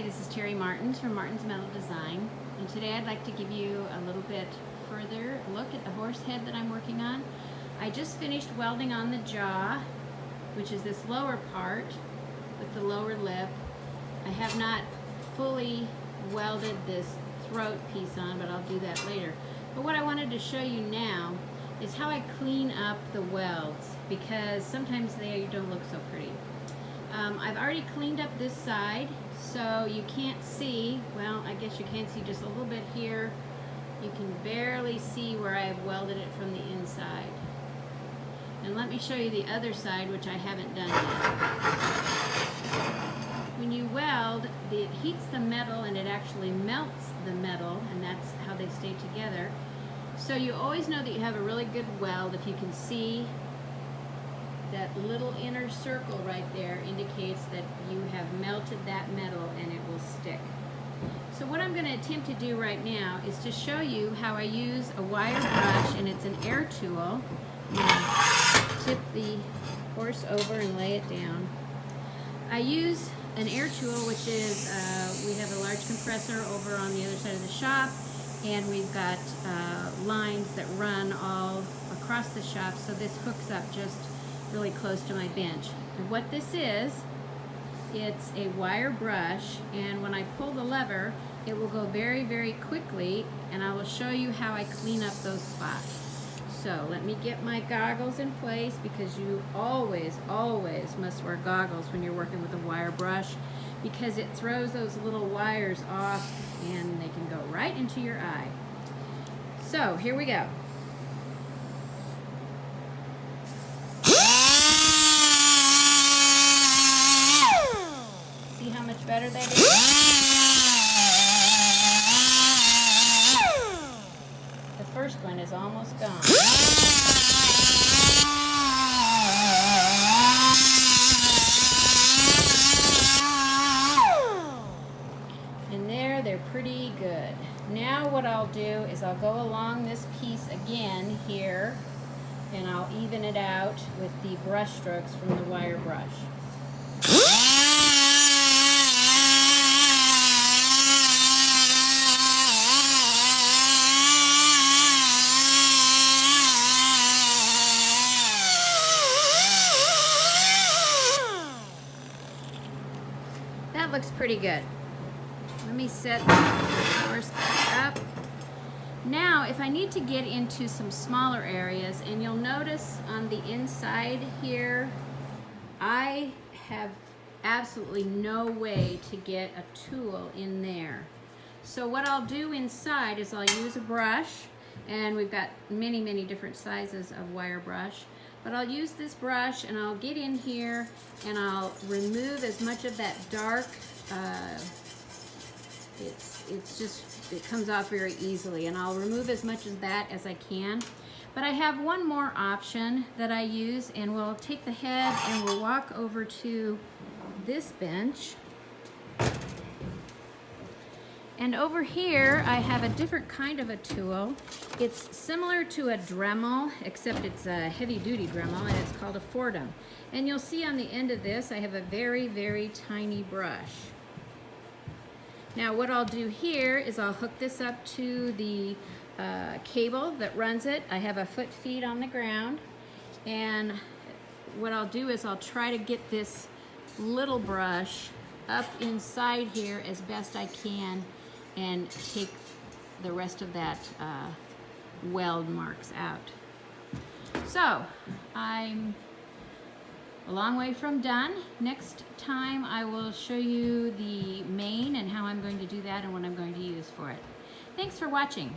Hi, this is Terry Martins from Martins Metal Design, and today I'd like to give you a little bit further look at the horse head that I'm working on. I just finished welding on the jaw, which is this lower part with the lower lip. I have not fully welded this throat piece on, but I'll do that later. But what I wanted to show you now is how I clean up the welds, because sometimes they don't look so pretty. I've already cleaned up this side, so you can't see, well, I guess you can see just a little bit here. You can barely see where I've welded it from the inside. And let me show you the other side, which I haven't done yet. When you weld, it heats the metal and it actually melts the metal, and that's how they stay together. So you always know that you have a really good weld if you can see that little inner circle right there indicates that you have melted that metal and it will stick. So what I'm going to attempt to do right now is to show you how I use a wire brush, and it's an air tool. I'm going to tip the horse over and lay it down. I use an air tool, which is, we have a large compressor over on the other side of the shop, and we've got lines that run all across the shop, so this hooks up just really close to my bench. And what this is, it's a wire brush, and when I pull the lever, it will go very, very quickly, and I will show you how I clean up those spots. So let me get my goggles in place, because you always, always must wear goggles when you're working with a wire brush, because it throws those little wires off and they can go right into your eye. So here we go. See how much better that is? The first one is almost gone. And there, they're pretty good. Now what I'll do is I'll go along this piece again here, and I'll even it out with the brush strokes from the wire brush. That looks pretty good. Let me set the horse back up. Now, if I need to get into some smaller areas, and you'll notice on the inside here, I have absolutely no way to get a tool in there. So what I'll do inside is I'll use a brush, and we've got many, many different sizes of wire brush. But I'll use this brush, and I'll get in here, and I'll remove as much of that dark, it comes off very easily, and I'll remove as much of that as I can. But I have one more option that I use, and we'll take the head and we'll walk over to this bench. And over here, I have a different kind of a tool. It's similar to a Dremel, except it's a heavy-duty Dremel, and it's called a Fordham. And you'll see on the end of this, I have a very, very tiny brush. Now, what I'll do here is I'll hook this up to the cable that runs it. I have a foot feed on the ground, and what I'll do is I'll try to get this little brush up inside here as best I can, and take the rest of that weld marks out. So I'm a long way from done. Next time I will show you the mane and how I'm going to do that and what I'm going to use for it. Thanks for watching.